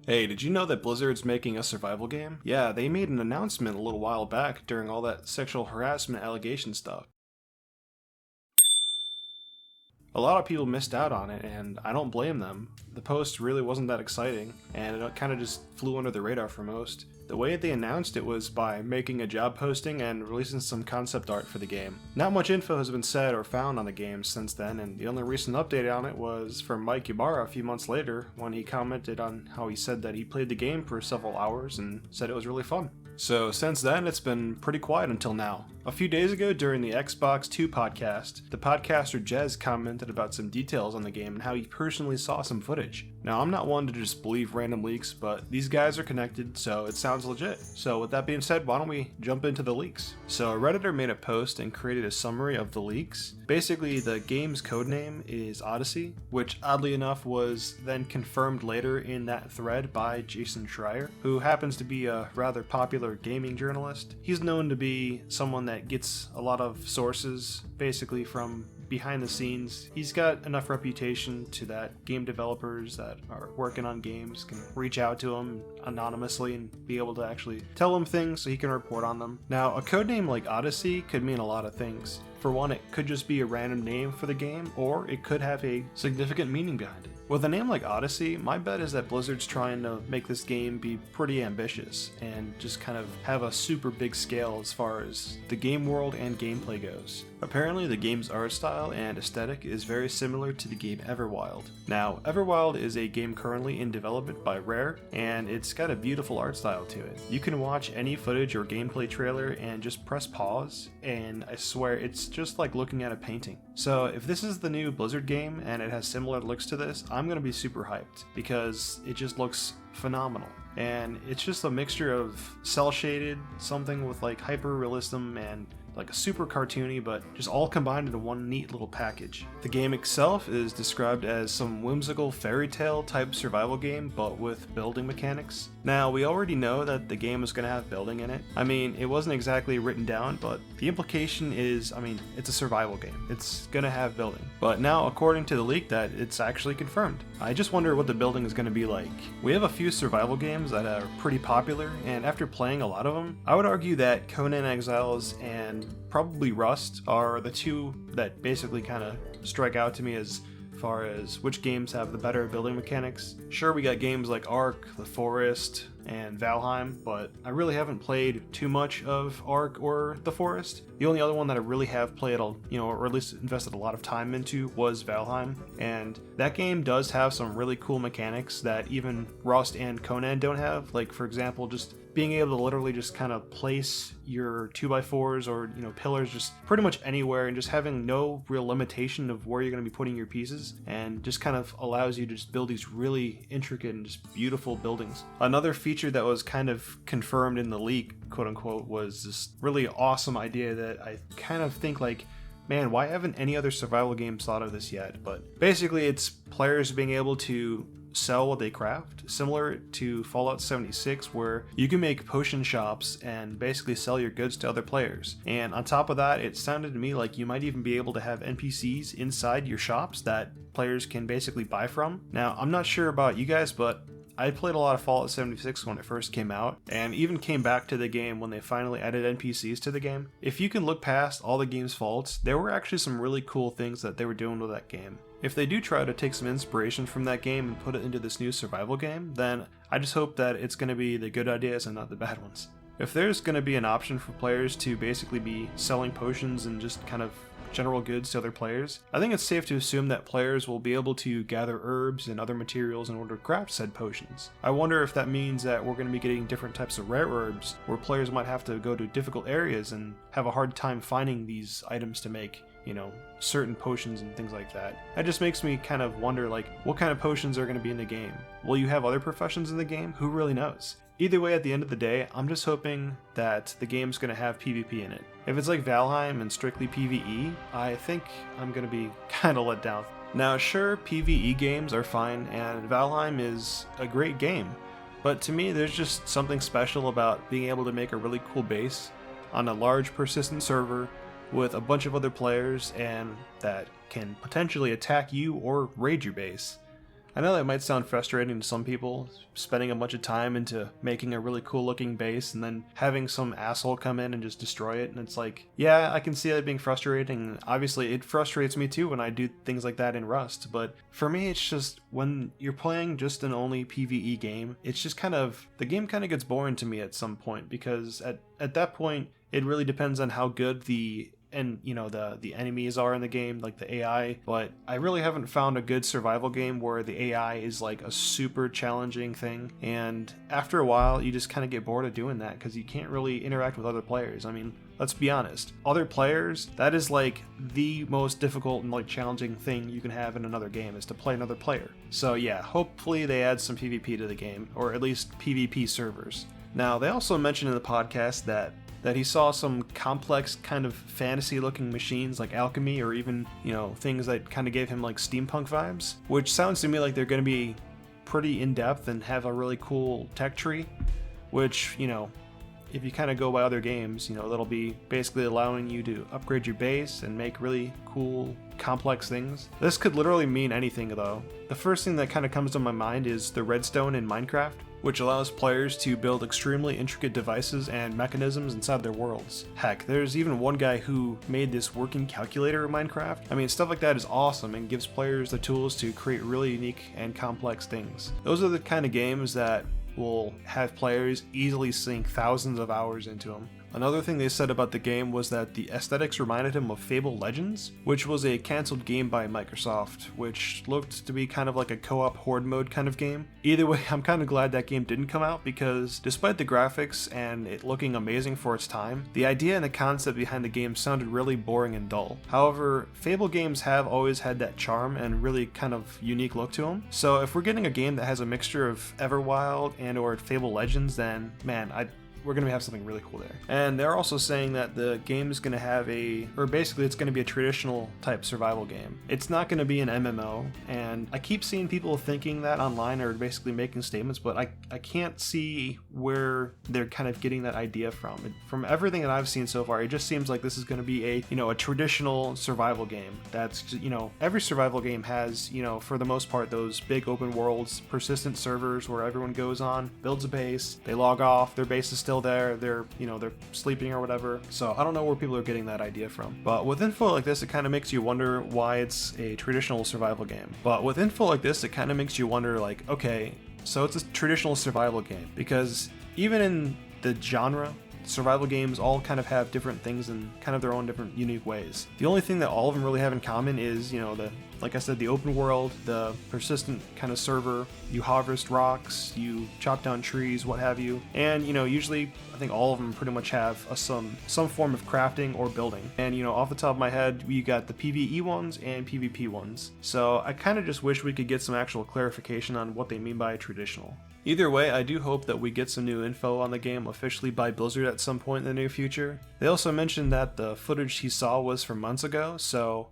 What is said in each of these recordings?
Hey, did you know that Blizzard's making a survival game? Yeah, they made an announcement a little while back during all that sexual harassment allegation stuff. A lot of people missed out on it, and I don't blame them. The post really wasn't that exciting, and it kind of just flew under the radar for most. The way they announced it was by making a job posting and releasing some concept art for the game. Not much info has been said or found on the game since then, and the only recent update on it was from Mike Ybarra a few months later when he commented on how he said that he played the game for several hours and said it was really fun. So since then, it's been pretty quiet until now. A few days ago during the Xbox 2 podcast, the podcaster Jez commented about some details on the game and how he personally saw some footage. Now, I'm not one to just believe random leaks, but these guys are connected, so it sounds legit. So with that being said, why don't we jump into the leaks? So a Redditor made a post and created a summary of the leaks. Basically, the game's codename is Odyssey, which oddly enough was then confirmed later in that thread by Jason Schreier, who happens to be a rather popular gaming journalist. He's known to be someone that gets a lot of sources basically from behind the scenes. He's got enough reputation to that game developers that are working on games can reach out to him anonymously and be able to actually tell him things so he can report on them. Now, a codename like Odyssey could mean a lot of things. For one, it could just be a random name for the game, or it could have a significant meaning behind it. With a name like Odyssey, my bet is that Blizzard's trying to make this game be pretty ambitious and just kind of have a super big scale as far as the game world and gameplay goes. Apparently, the game's art style and aesthetic is very similar to the game Everwild. Now, Everwild is a game currently in development by Rare, and it's got a beautiful art style to it. You can watch any footage or gameplay trailer and just press pause, and I swear it's just like looking at a painting. So if this is the new Blizzard game and it has similar looks to this, I'm gonna be super hyped because it just looks phenomenal. And it's just a mixture of cel shaded, something with like hyper realism and like a super cartoony, but just all combined into one neat little package. The game itself is described as some whimsical fairy tale type survival game, but with building mechanics. Now, we already know that the game is going to have building in it. I mean, it wasn't exactly written down, but the implication is, it's a survival game. It's going to have building. But now, according to the leak, that it's actually confirmed. I just wonder what the building is going to be like. We have a few survival games that are pretty popular, and after playing a lot of them, I would argue that Conan Exiles and probably Rust are the two that basically kind of strike out to me as far as which games have the better building mechanics. Sure, we got games like Ark, The Forest, and Valheim, but I really haven't played too much of Ark or The Forest. The only other one that I really have played, or at least invested a lot of time into was Valheim, and that game does have some really cool mechanics that even Rust and Conan don't have. Like, for example, just being able to literally just kind of place your 2x4s or pillars just pretty much anywhere and just having no real limitation of where you're going to be putting your pieces, and just kind of allows you to just build these really intricate and just beautiful buildings. Another feature that was kind of confirmed in the leak, quote unquote, was this really awesome idea that I kind of think like, man, why haven't any other survival games thought of this yet? But basically it's players being able to sell what they craft, similar to Fallout 76, where you can make potion shops and basically sell your goods to other players. And on top of that, it sounded to me like you might even be able to have NPCs inside your shops that players can basically buy from. Now, I'm not sure about you guys, but I played a lot of Fallout 76 when it first came out, and even came back to the game when they finally added NPCs to the game. If you can look past all the game's faults, there were actually some really cool things that they were doing with that game. If they do try to take some inspiration from that game and put it into this new survival game, then I just hope that it's going to be the good ideas and not the bad ones. If there's going to be an option for players to basically be selling potions and just kind of general goods to other players, I think it's safe to assume that players will be able to gather herbs and other materials in order to craft said potions. I wonder if that means that we're going to be getting different types of rare herbs, where players might have to go to difficult areas and have a hard time finding these items to make certain potions and things like that. That just makes me kind of wonder, like, what kind of potions are going to be in the game? Will you have other professions in the game? Who really knows? Either way, at the end of the day, I'm just hoping that the game's going to have PvP in it. If it's like Valheim and strictly PvE, I think I'm going to be kind of let down. Now, sure, PvE games are fine, and Valheim is a great game, but to me, there's just something special about being able to make a really cool base on a large, persistent server with a bunch of other players and that can potentially attack you or raid your base. I know that might sound frustrating to some people, spending a bunch of time into making a really cool looking base and then having some asshole come in and just destroy it. And it's like, yeah, I can see that being frustrating. Obviously, it frustrates me too when I do things like that in Rust. But for me, it's just when you're playing just an only PvE game, it's just the game kind of gets boring to me at some point, because at that point, it really depends on how good the enemies are in the game, like the AI, but I really haven't found a good survival game where the AI is like a super challenging thing, and after a while you just kind of get bored of doing that because you can't really interact with other players. I mean, let's be honest, other players, that is like the most difficult and like challenging thing you can have in another game, is to play another player. So yeah, hopefully they add some PvP to the game, or at least PvP servers. Now, they also mentioned in the podcast that he saw some complex kind of fantasy looking machines like alchemy, or even, things that kind of gave him like steampunk vibes, which sounds to me like they're going to be pretty in-depth and have a really cool tech tree, which, if you kind of go by other games, that'll be basically allowing you to upgrade your base and make really cool, complex things. This could literally mean anything though. The first thing that kind of comes to my mind is the redstone in Minecraft, which allows players to build extremely intricate devices and mechanisms inside their worlds. Heck, there's even one guy who made this working calculator in Minecraft. I mean, stuff like that is awesome and gives players the tools to create really unique and complex things. Those are the kind of games that will have players easily sink thousands of hours into them. Another thing they said about the game was that the aesthetics reminded him of Fable Legends, which was a cancelled game by Microsoft, which looked to be kind of like a co-op horde mode kind of game. Either way, I'm kind of glad that game didn't come out, because despite the graphics and it looking amazing for its time, the idea and the concept behind the game sounded really boring and dull. However, Fable games have always had that charm and really kind of unique look to them, so if we're getting a game that has a mixture of Everwild and or Fable Legends, then man, we're going to have something really cool there. And they're also saying that the game is going to have it's going to be a traditional type survival game. It's not going to be an MMO, and I keep seeing people thinking that online, or basically making statements, but I can't see where they're kind of getting that idea from. From everything that I've seen so far, it just seems like this is going to be a traditional survival game. That's, every survival game has, for the most part, those big open worlds, persistent servers where everyone goes on, builds a base, they log off, their base is still there, they're sleeping or whatever. So I don't know where people are getting that idea from. But with info like this, it kind of makes you wonder why it's a traditional survival game. But with info like this, it kind of makes you wonder, like, okay, so it's a traditional survival game, because even in the genre, survival games all kind of have different things in kind of their own different unique ways. The only thing that all of them really have in common is, like I said, the open world, the persistent kind of server, you harvest rocks, you chop down trees, what have you. And, usually I think all of them pretty much have some form of crafting or building. And, off the top of my head, we got the PvE ones and PvP ones. So I kind of just wish we could get some actual clarification on what they mean by traditional. Either way, I do hope that we get some new info on the game officially by Blizzard at some point in the near future. They also mentioned that the footage he saw was from months ago, so,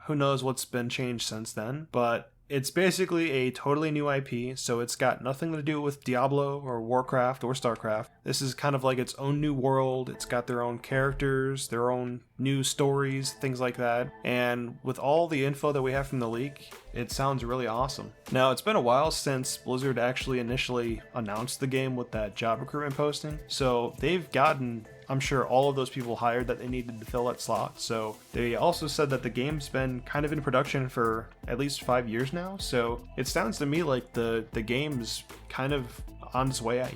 who knows what's been changed since then, but it's basically a totally new IP, so it's got nothing to do with Diablo or Warcraft or Starcraft. This is kind of like its own new world. It's got their own characters, their own new stories, things like that. And with all the info that we have from the leak, it sounds really awesome. Now, it's been a while since Blizzard actually initially announced the game with that job recruitment posting, so they've gotten, I'm sure, all of those people hired that they needed to fill that slot. So they also said that the game's been kind of in production for at least 5 years now, so it sounds to me like the game's kind of on its way out.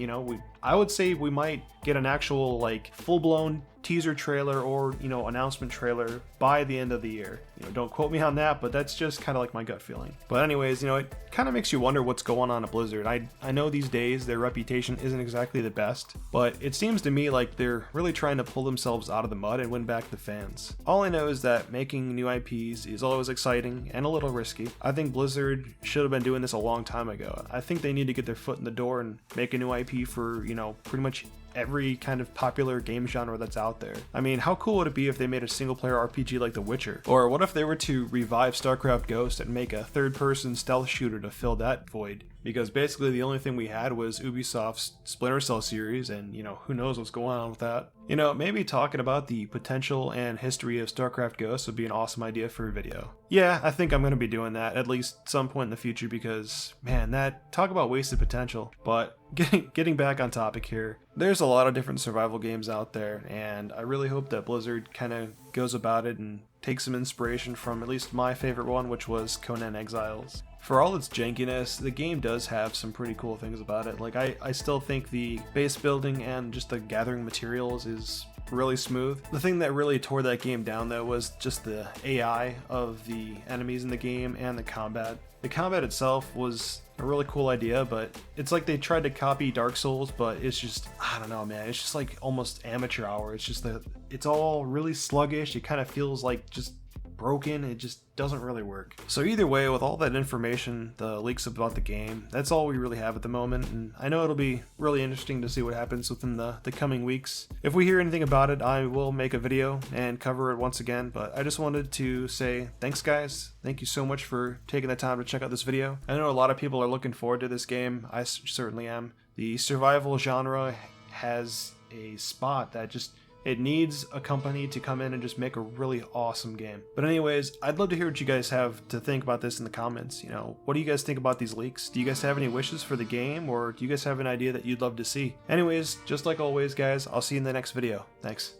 I would say we might get an actual like full-blown teaser trailer or announcement trailer by the end of the year. Don't quote me on that, but that's just kind of like my gut feeling. But anyways, it kind of makes you wonder what's going on at Blizzard. I know these days their reputation isn't exactly the best, but it seems to me like they're really trying to pull themselves out of the mud and win back the fans. All I know is that making new IPs is always exciting and a little risky. I think Blizzard should have been doing this a long time ago. I think they need to get their foot in the door and make a new IP for, pretty much every kind of popular game genre that's out there. I mean, how cool would it be if they made a single player RPG like The Witcher? Or what if they were to revive StarCraft Ghost and make a third-person stealth shooter to fill that void? Because basically the only thing we had was Ubisoft's Splinter Cell series, and who knows what's going on with that. Maybe talking about the potential and history of StarCraft Ghost would be an awesome idea for a video. Yeah, I think I'm going to be doing that at least some point in the future because, man, talk about wasted potential. But getting back on topic here, there's a lot of different survival games out there, and I really hope that Blizzard kind of goes about it and takes some inspiration from at least my favorite one, which was Conan Exiles. For all its jankiness, the game does have some pretty cool things about it. Like, I still think the base building and just the gathering materials is really smooth. The thing that really tore that game down though was just the AI of the enemies in the game and the combat. The combat itself was a really cool idea, but it's like they tried to copy Dark Souls, but it's just, I don't know, man, it's just like almost amateur hour. It's just that it's all really sluggish. It kind of feels like just broken. It just doesn't really work. So either way, with all that information, the leaks about the game, that's all we really have at the moment, and I know it'll be really interesting to see what happens within the coming weeks. If we hear anything about it, I will make a video and cover it once again, but I just wanted to say thanks guys. Thank you so much for taking the time to check out this video. I know a lot of people are looking forward to this game. I certainly am. The survival genre has a spot that just, it needs a company to come in and just make a really awesome game. But anyways, I'd love to hear what you guys have to think about this in the comments. What do you guys think about these leaks? Do you guys have any wishes for the game, or do you guys have an idea that you'd love to see? Anyways, just like always guys, I'll see you in the next video. Thanks.